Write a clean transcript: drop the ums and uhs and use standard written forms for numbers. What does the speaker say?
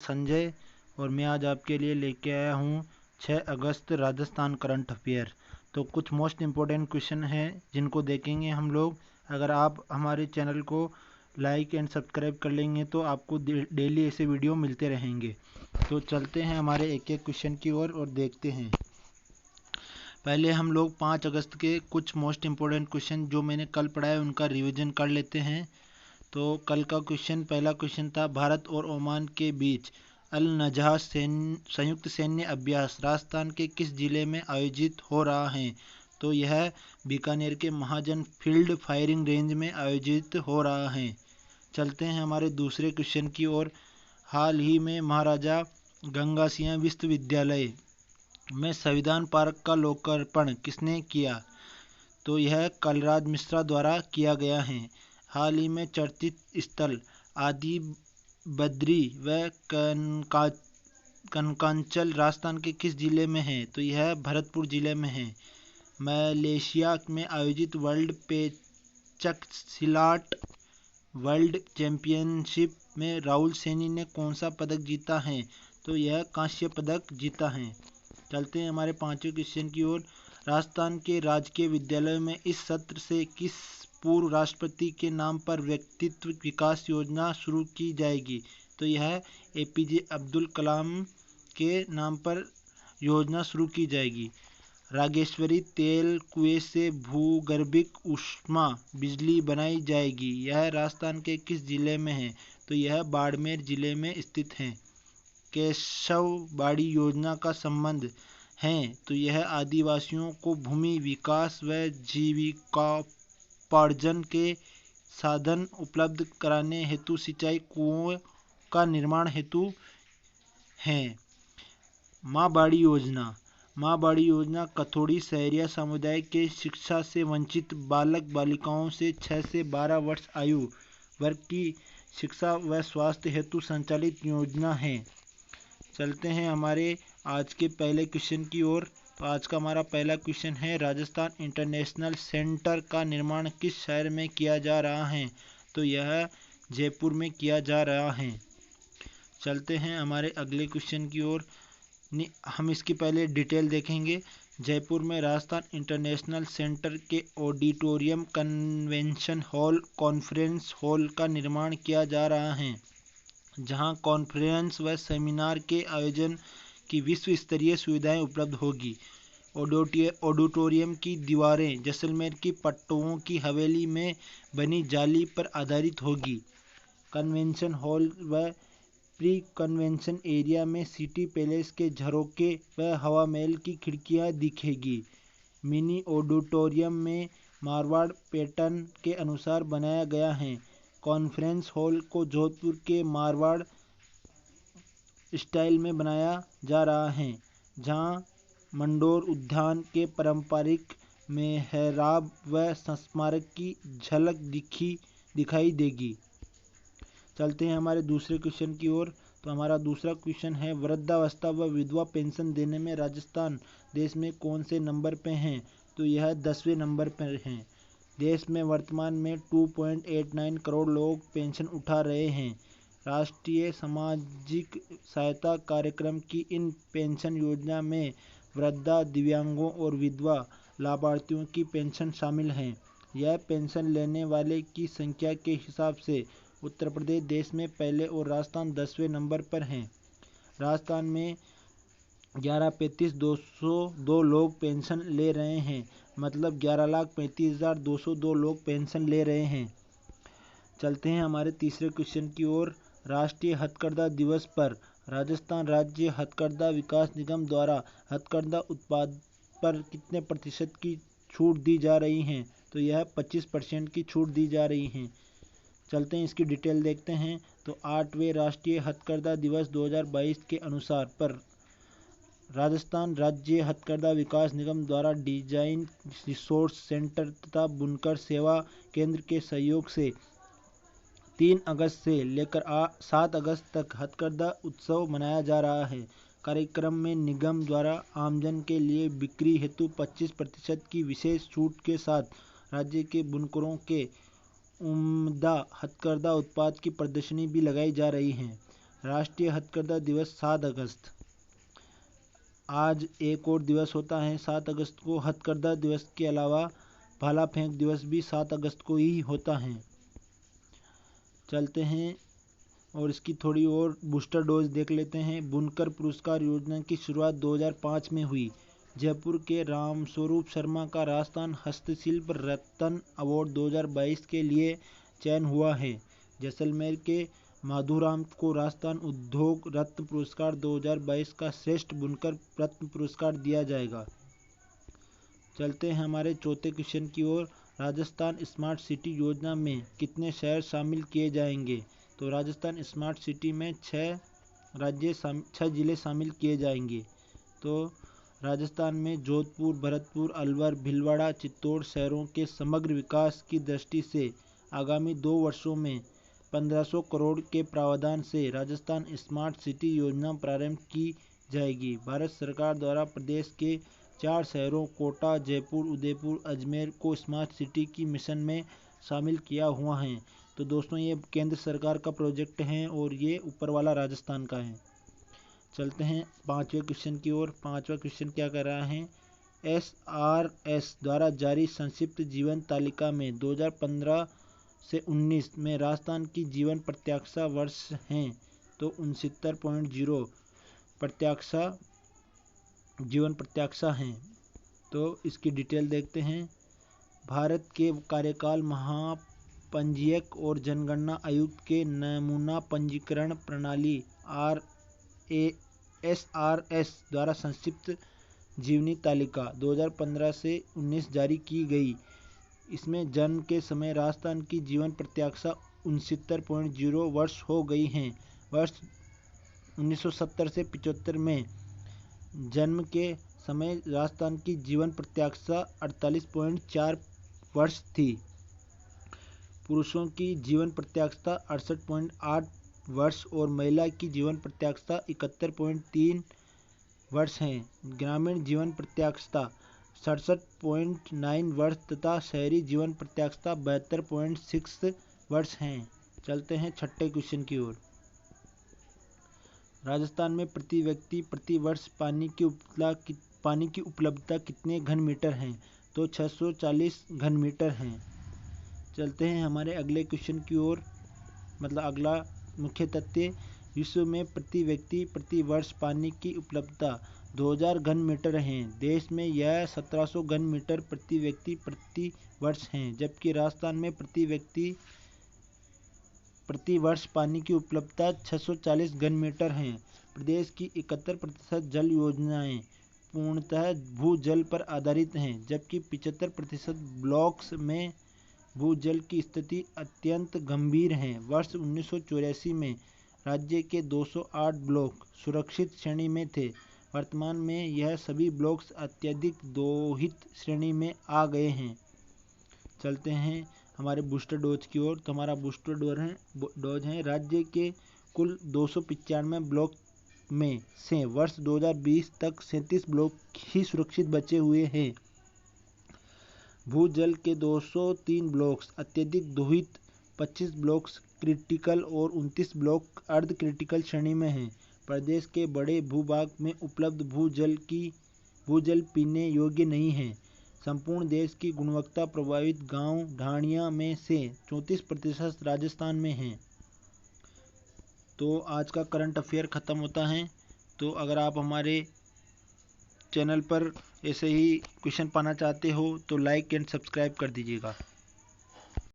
संजय और मैं आज आपके लिए लेके आया हूँ 6 अगस्त राजस्थान करंट अफेयर। तो कुछ मोस्ट इम्पोर्टेंट क्वेश्चन हैं जिनको देखेंगे हम लोग। अगर आप हमारे चैनल को लाइक एंड सब्सक्राइब कर लेंगे तो आपको डेली ऐसे वीडियो मिलते रहेंगे। तो चलते हैं हमारे एक एक क्वेश्चन की ओर और देखते हैं। पहले हम लोग 5 अगस्त के कुछ मोस्ट इम्पोर्टेंट क्वेश्चन जो मैंने कल पढ़ाए उनका रिवीजन कर लेते हैं। तो कल का क्वेश्चन, पहला क्वेश्चन था भारत और ओमान के बीच अल नजह संयुक्त सैन्य अभ्यास राजस्थान के किस जिले में आयोजित हो रहा है। तो यह बीकानेर के महाजन फील्ड फायरिंग रेंज में आयोजित हो रहा है। चलते हैं हमारे दूसरे क्वेश्चन की ओर। हाल ही में महाराजा गंगा सिंह विश्वविद्यालय में संविधान पार्क का लोकार्पण किसने किया। तो यह कलराज मिश्रा द्वारा किया गया है। हाल ही में चर्चित स्थल आदि बद्री व कनकांचल राजस्थान के किस जिले में है। तो यह भरतपुर जिले में है। मलेशिया में आयोजित वर्ल्ड पेचकसिलाट वर्ल्ड चैंपियनशिप में राहुल सैनी ने कौन सा पदक जीता है। तो यह कांस्य पदक जीता है। चलते हैं हमारे पांचवें क्वेश्चन की ओर। राजस्थान के राजकीय विद्यालयों में इस सत्र से किस पूर्व राष्ट्रपति के नाम पर व्यक्तित्व विकास योजना शुरू की जाएगी। तो यह एपीजे अब्दुल कलाम के नाम पर योजना शुरू की जाएगी। रागेश्वरी तेल कुएं से भूगर्भिक ऊष्मा बिजली बनाई जाएगी। यह राजस्थान के किस जिले में है। तो यह बाड़मेर जिले में स्थित है। केशव बाड़ी योजना का संबंध है। तो यह आदिवासियों को भूमि विकास व जीविकोपार्जन के साधन उपलब्ध कराने हेतु सिंचाई कुओं का निर्माण हेतु है। माँ बाड़ी योजना कथोड़ी सहरिया समुदाय के शिक्षा से वंचित बालक बालिकाओं से 6 से 12 वर्ष आयु वर्ग की शिक्षा व स्वास्थ्य हेतु संचालित योजना है। चलते हैं हमारे आज के पहले क्वेश्चन की ओर। तो आज का हमारा पहला क्वेश्चन है राजस्थान इंटरनेशनल सेंटर का निर्माण किस शहर में किया जा रहा है। तो यह जयपुर में किया जा रहा है। चलते हैं हमारे अगले क्वेश्चन की ओर। हम इसकी पहले डिटेल देखेंगे। जयपुर में राजस्थान इंटरनेशनल सेंटर के auditorium convention hall conference hall का निर्माण किया जा रहा है, जहां कॉन्फ्रेंस व सेमिनार के आयोजन की विश्व स्तरीय सुविधाएं उपलब्ध होगी। ऑडिटोरियम की दीवारें जैसलमेर की पट्टुओं की हवेली में बनी जाली पर आधारित होगी। कन्वेंशन हॉल व प्री कन्वेंशन एरिया में सिटी पैलेस के झरोखे व हवा महल की खिड़कियां दिखेगी। मिनी ऑडिटोरियम में मारवाड़ पैटर्न के अनुसार बनाया गया है। कॉन्फ्रेंस हॉल को जोधपुर के मारवाड़ स्टाइल में बनाया जा रहा है, जहां मंडोर उद्यान के पारंपरिक मेहराब व स्मारक की झलक दिखाई देगी। चलते हैं हमारे दूसरे क्वेश्चन की ओर। तो हमारा दूसरा क्वेश्चन है वृद्धावस्था व विधवा पेंशन देने में राजस्थान देश में कौन से नंबर पे हैं। तो यह 10वें नंबर पर हैं। देश में वर्तमान में 2.89 करोड़ लोग पेंशन उठा रहे हैं। राष्ट्रीय सामाजिक सहायता कार्यक्रम की इन पेंशन योजना में वृद्धा, दिव्यांगों और विधवा लाभार्थियों की पेंशन शामिल हैं। यह पेंशन लेने वाले की संख्या के हिसाब से उत्तर प्रदेश देश में पहले और राजस्थान 10वें नंबर पर हैं। राजस्थान में 11,35,202 लोग पेंशन ले रहे हैं, मतलब 11,35,202 लोग पेंशन ले रहे हैं। चलते हैं हमारे तीसरे क्वेश्चन की ओर। राष्ट्रीय हथकरघा दिवस पर राजस्थान राज्य हथकरघा विकास निगम द्वारा हथकरघा उत्पाद पर कितने प्रतिशत की छूट दी जा रही है। तो यह 25% की छूट दी जा रही है। चलते हैं इसकी डिटेल देखते हैं। तो 8वें राष्ट्रीय हथकरघा दिवस 2022 के अनुसार पर राजस्थान राज्य हथकरघा विकास निगम द्वारा डिजाइन रिसोर्स सेंटर तथा बुनकर सेवा केंद्र के सहयोग से 3 अगस्त से लेकर 7 अगस्त तक हथकरघा उत्सव मनाया जा रहा है। कार्यक्रम में निगम द्वारा आमजन के लिए बिक्री हेतु 25% की विशेष छूट के साथ राज्य के बुनकरों के उम्दा हथकरघा उत्पाद की प्रदर्शनी भी लगाई जा रही है। राष्ट्रीय हथकरघा दिवस 7 अगस्त। आज एक और दिवस होता है 7 अगस्त को। हथकरघा दिवस के अलावा भाला फेंक दिवस भी 7 अगस्त को ही होता है। चलते हैं और इसकी थोड़ी और बूस्टर डोज देख लेते हैं। बुनकर पुरस्कार योजना की शुरुआत 2005 में हुई। जयपुर के रामस्वरूप शर्मा का राजस्थान हस्तशिल्प रत्न अवार्ड 2022 के लिए चयन हुआ है। जैसलमेर के माधुराम को राजस्थान उद्योग रत्न पुरस्कार 2022 का श्रेष्ठ बुनकर रत्न पुरस्कार दिया जाएगा। चलते हैं हमारे चौथे क्वेश्चन की ओर। राजस्थान स्मार्ट सिटी योजना में कितने शहर शामिल किए जाएंगे? तो राजस्थान स्मार्ट सिटी में 6 जिले शामिल किए जाएंगे। तो राजस्थान में जोधपुर, भरतपुर, अलवर, भीलवाड़ा, चित्तौड़ शहरों के समग्र विकास की दृष्टि से आगामी 2 वर्षों में 1500 करोड़ के प्रावधान से राजस्थान स्मार्ट सिटी योजना प्रारंभ की जाएगी। भारत सरकार द्वारा प्रदेश के 4 शहरों कोटा, जयपुर, उदयपुर, अजमेर को स्मार्ट सिटी की मिशन में शामिल किया हुआ है। तो दोस्तों ये केंद्र सरकार का प्रोजेक्ट है और ये ऊपर वाला राजस्थान का है। चलते हैं 5वें क्वेश्चन की ओर। 5वां क्वेश्चन क्या कर रहा है? SRS द्वारा जारी संक्षिप्त जीवन तालिका में 2015 से 19 में राजस्थान की जीवन प्रत्याशा वर्ष हैं। तो 69.0 जीवन प्रत्याशा हैं। तो इसकी डिटेल देखते हैं। भारत के कार्यकाल महापंजीयक और जनगणना आयुक्त के नमूना पंजीकरण प्रणाली SRS द्वारा संक्षिप्त जीवनी तालिका 2015 से 19 जारी की गई। इसमें जन्म के समय राजस्थान की जीवन प्रत्याशा 69.0 वर्ष हो गई हैं। वर्ष 1970 से 75 में जन्म के समय राजस्थान की जीवन प्रत्याशा 48.4 वर्ष थी। पुरुषों की जीवन प्रत्याशा 68.8 वर्ष और महिला की जीवन प्रत्याशा 71.3 वर्ष है। ग्रामीण जीवन प्रत्याशा 67.9 वर्ष तथा शहरी जीवन प्रत्याशा 72.6 वर्ष हैं। चलते हैं 6ठे क्वेश्चन की ओर। राजस्थान में प्रति व्यक्ति प्रति वर्ष पानी की उपलब्धता कितने घन मीटर हैं? तो 640 घन मीटर हैं। चलते हैं हमारे अगले क्वेश्चन की ओर। अगला मुख्य तथ्य, विश्व में प्रति व्यक्ति प्रति वर्ष पानी की उपलब्धता 2000 घन मीटर है। देश में यह 1700 घन मीटर प्रति व्यक्ति प्रति वर्ष है, जबकि राजस्थान में प्रति व्यक्ति प्रति वर्ष पानी की उपलब्धता 640 घन मीटर है। प्रदेश की 71% जल योजनाएं पूर्णतः भूजल पर आधारित हैं, जबकि 75% ब्लॉक्स में भूजल की स्थिति अत्यंत गंभीर है। वर्ष 1984 में राज्य के 208 ब्लॉक सुरक्षित श्रेणी में थे। वर्तमान में यह सभी ब्लॉक्स अत्यधिक दोहित श्रेणी में आ गए हैं। चलते हैं हमारे बूस्टर डोज की ओर। तो हमारा बूस्टर डोज है राज्य के कुल 295 ब्लॉक में से वर्ष 2020 तक 37 ब्लॉक ही सुरक्षित बचे हुए हैं। भूजल के 203 ब्लॉक्स अत्यधिक दोहित, 25 ब्लॉक्स क्रिटिकल और 29 ब्लॉक अर्ध क्रिटिकल श्रेणी में हैं। प्रदेश के बड़े भूभाग में उपलब्ध भूजल पीने योग्य नहीं है। संपूर्ण देश की गुणवत्ता प्रभावित गांव ढाणियां में से 34% राजस्थान में हैं। तो आज का करंट अफेयर ख़त्म होता है। तो अगर आप हमारे चैनल पर ऐसे ही क्वेश्चन पाना चाहते हो तो लाइक एंड सब्सक्राइब कर दीजिएगा।